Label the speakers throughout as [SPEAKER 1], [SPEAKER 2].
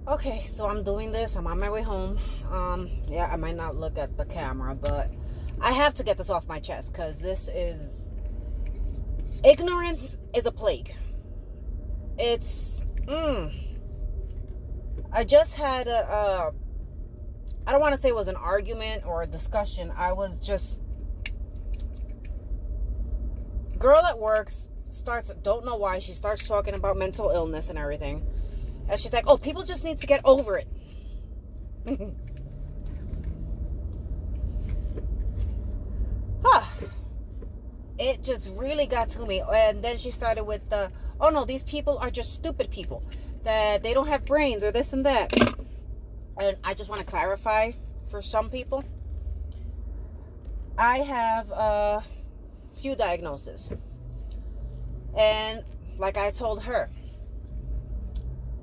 [SPEAKER 1] Okay, so I'm doing this. I'm on my way home. Yeah, I might not look at the camera, but I have to get this off my chest because this is ignorance is a plague. It's I just had I don't want to say it was an argument or a discussion. I was just girl that works don't know why she starts talking about mental illness and everything. And she's like, "Oh, people just need to get over it." It just really got to me. And then she started with the, "Oh no, these people are just stupid people, that they don't have brains or this and that." And I just want to clarify for some people, I have a few diagnoses. And like I told her,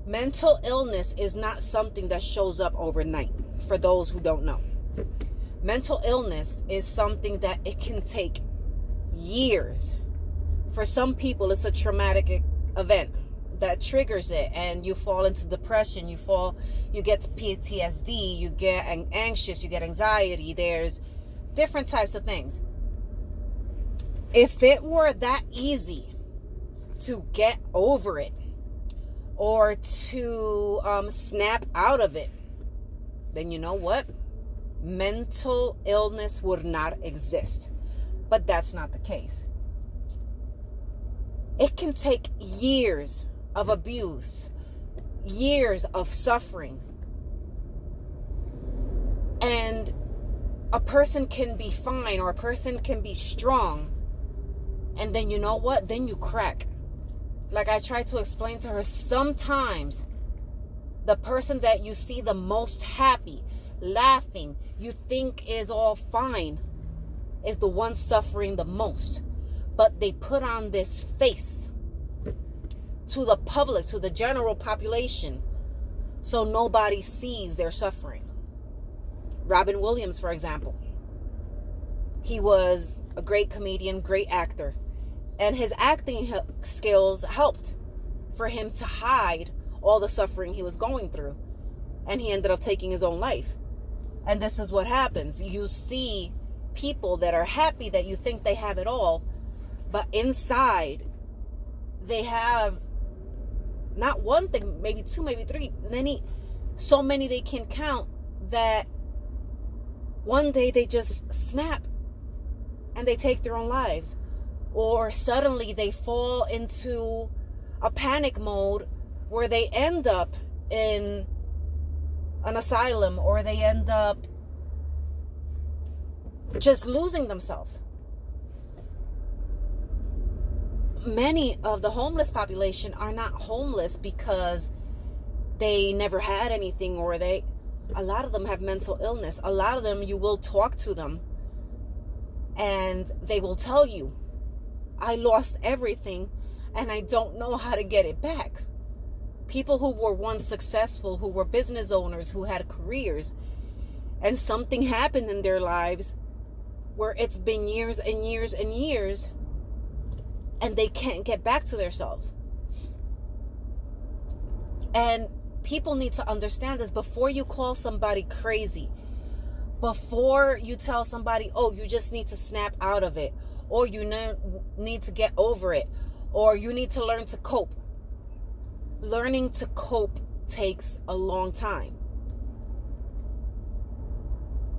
[SPEAKER 1] mental illness is not something that shows up overnight, for those who don't know. Mental illness is something that it can take years. For some people, it's a traumatic event that triggers it, and you fall into depression, you get PTSD, you get anxious, you get anxiety. There's different types of things. If it were that easy to get over it or to snap out of it, then you know what? Mental illness would not exist. But that's not the case. It can take years of abuse, years of suffering. And a person can be fine or a person can be strong. And then you know what? Then you crack. Like I tried to explain to her, sometimes the person that you see the most happy, laughing, you think is all fine, is the one suffering the most. But they put on this face to the public, to the general population, so nobody sees their suffering. Robin Williams, for example. He was a great comedian, great actor. And his acting skills helped for him to hide all the suffering he was going through. And he ended up taking his own life. And this is what happens. You see people that are happy, that you think they have it all, but inside they have not one thing, maybe two, maybe three, so many they can count, that one day they just snap and they take their own lives. Or suddenly they fall into a panic mode where they end up in an asylum, or they end up just losing themselves. Many of the homeless population are not homeless because they never had anything, or a lot of them have mental illness. A lot of them, you will talk to them and they will tell you, "I lost everything and I don't know how to get it back." People who were once successful, who were business owners, who had careers, and something happened in their lives where it's been years and years and years, and they can't get back to themselves. And people need to understand this before you call somebody crazy, before you tell somebody, "Oh, you just need to snap out of it," or "You need to get over it," or "You need to learn to cope." Learning to cope takes a long time.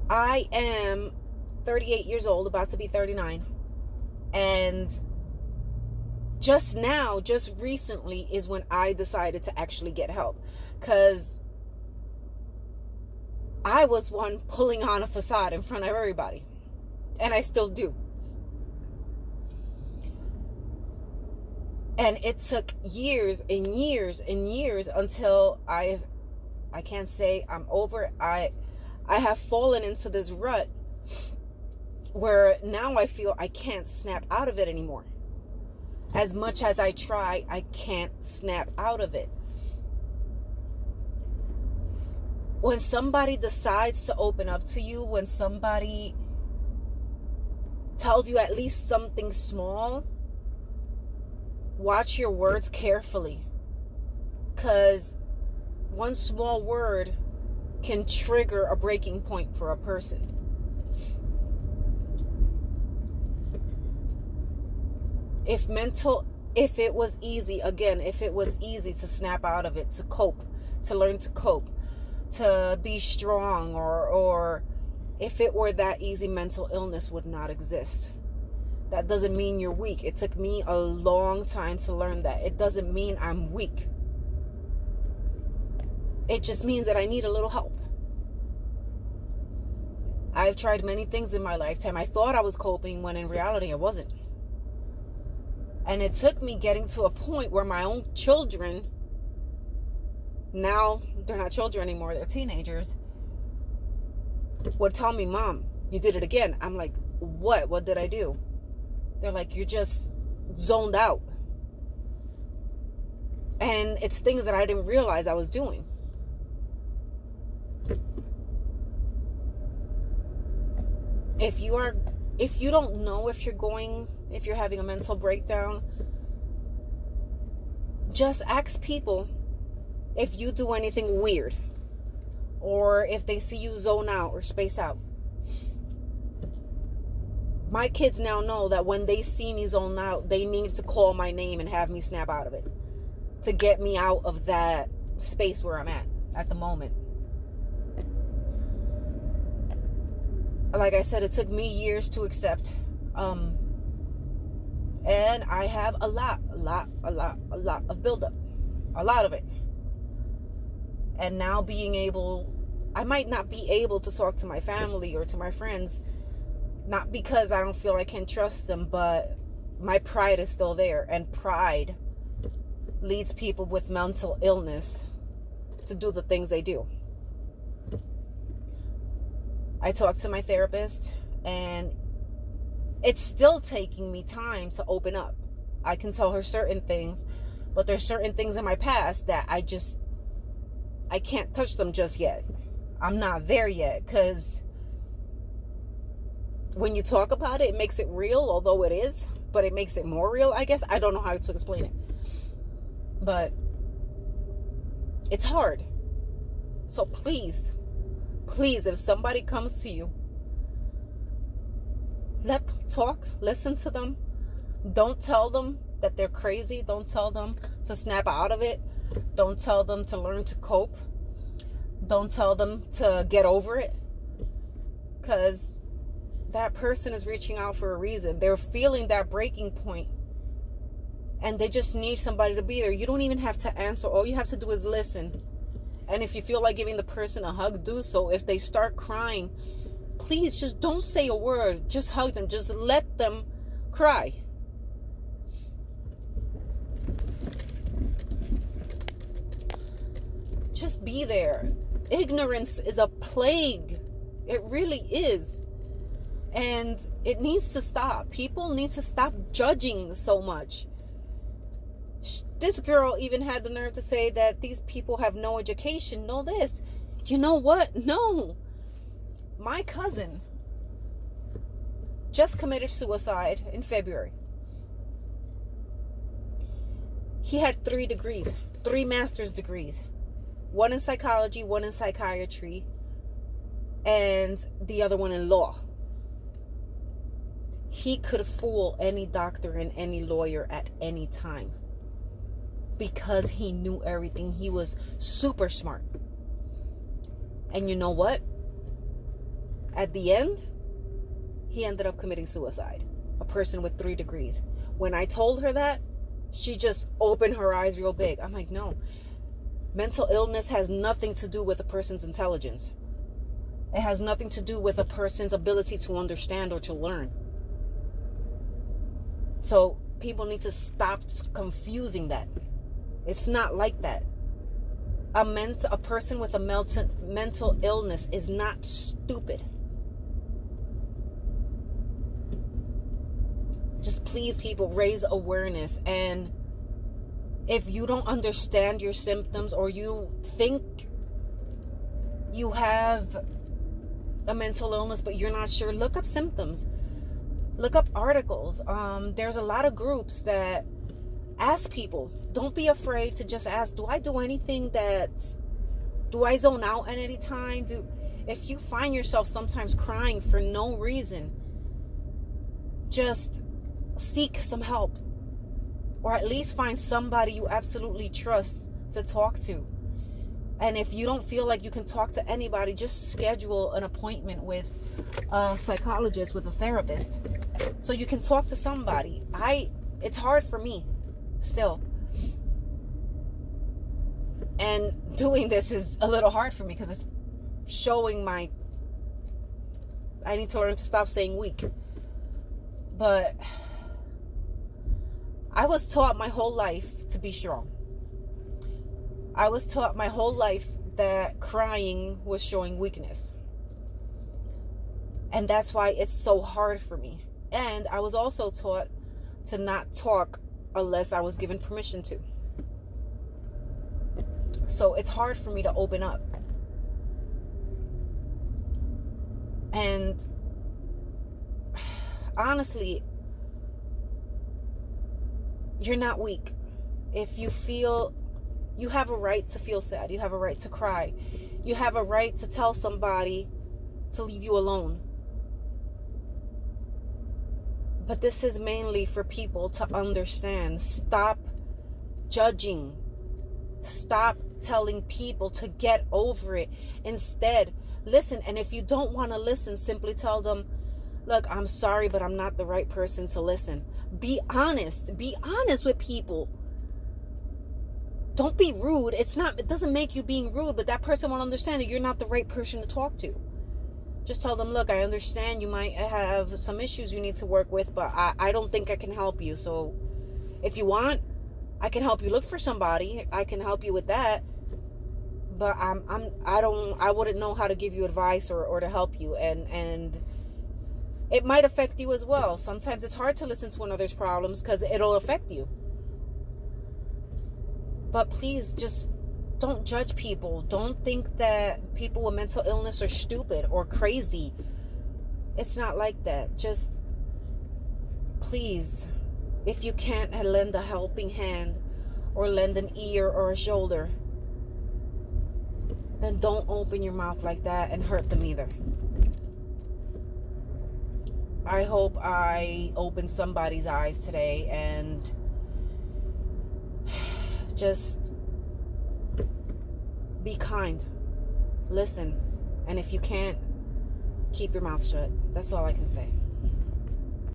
[SPEAKER 1] I am 38 years old, about to be 39. And just recently is when I decided to actually get help. Because I was one pulling on a facade in front of everybody. And I still do. And it took years and years and years until I can't say I'm over it. I have fallen into this rut where now I feel I can't snap out of it anymore. As much as I try, I can't snap out of it. When somebody decides to open up to you, when somebody tells you at least something small, watch your words carefully, because one small word can trigger a breaking point for a person. If it was easy to snap out of it, to cope, to learn to cope, to be strong, or if it were that easy, mental illness would not exist. That doesn't mean you're weak. It took me a long time to learn that. It doesn't mean I'm weak. It just means that I need a little help. I've tried many things in my lifetime. I thought I was coping when in reality I wasn't. And it took me getting to a point where my own children, now they're not children anymore, they're teenagers, would tell me, Mom, you did it again. I'm like, what? What did I do? They're like, you're just zoned out. And it's things that I didn't realize I was doing. If you don't know if you're having a mental breakdown, just ask people if you do anything weird, or if they see you zone out or space out. My kids now know that when they see me zone out, they need to call my name and have me snap out of it to get me out of that space where I'm at the moment. Like I said, it took me years to accept. And I have a lot of buildup. A lot of it. And now I might not be able to talk to my family or to my friends, not because I don't feel I can trust them, but my pride is still there. And pride leads people with mental illness to do the things they do. I talked to my therapist, and it's still taking me time to open up. I can tell her certain things, but there's certain things in my past that I can't touch them just yet. I'm not there yet, because when you talk about it, it makes it real, although it is, but it makes it more real, I guess. I don't know how to explain it, but it's hard. So please, if somebody comes to you, let them talk, listen to them. Don't tell them that they're crazy. Don't tell them to snap out of it. Don't tell them to learn to cope. Don't tell them to get over it, because that person is reaching out for a reason. They're feeling that breaking point, and they just need somebody to be there. You don't even have to answer. All you have to do is listen. And if you feel like giving the person a hug, do so. If they start crying, please just don't say a word. Just hug them. Just let them cry. Just be there. Ignorance is a plague. It really is. And it needs to stop. People need to stop judging so much. This girl even had the nerve to say that these people have no education. No this. You know what? No. My cousin just committed suicide in February. He had 3 degrees, 3 master's degrees. One in psychology, one in psychiatry, and the other one in law. He could fool any doctor and any lawyer at any time, because he knew everything. He was super smart. And you know what? At the end, he ended up committing suicide. A person with 3 degrees. When I told her that, she just opened her eyes real big. I'm like, no. Mental illness has nothing to do with a person's intelligence. It has nothing to do with a person's ability to understand or to learn. So people need to stop confusing that. It's not like that. A person with a mental illness is not stupid. Just please, people, raise awareness. And if you don't understand your symptoms, or you think you have a mental illness but you're not sure, look up symptoms. Look up articles. There's a lot of groups that ask people. Don't be afraid to just ask, do I do anything that's Do I zone out at any time? If you find yourself sometimes crying for no reason, just seek some help. Or at least find somebody you absolutely trust to talk to. And if you don't feel like you can talk to anybody, just schedule an appointment with a psychologist, with a therapist, so you can talk to somebody. It's hard for me still. And doing this is a little hard for me because it's showing I need to learn to stop saying weak. But I was taught my whole life to be strong. I was taught my whole life that crying was showing weakness. And that's why it's so hard for me. And I was also taught to not talk unless I was given permission to. So it's hard for me to open up. And honestly, you're not weak. If you feel, you have a right to feel sad. You have a right to cry. You have a right to tell somebody to leave you alone. But this is mainly for people to understand. Stop judging. Stop telling people to get over it. Instead, listen. And if you don't want to listen, simply tell them, look, I'm sorry, but I'm not the right person to listen. Be honest. Be honest with people. Don't be rude. It doesn't make you being rude, but that person won't understand that you're not the right person to talk to. Just tell them, look, I understand you might have some issues you need to work with, but I don't think I can help you. So if you want, I can help you look for somebody. I can help you with that. But I wouldn't know how to give you advice or to help you. And it might affect you as well. Sometimes it's hard to listen to another's problems because it'll affect you. But please just don't judge people. Don't think that people with mental illness are stupid or crazy. It's not like that. Just please, if you can't lend a helping hand or lend an ear or a shoulder, then don't open your mouth like that and hurt them either. I hope I opened somebody's eyes today and just be kind. Listen. And if you can't, keep your mouth shut. That's all I can say.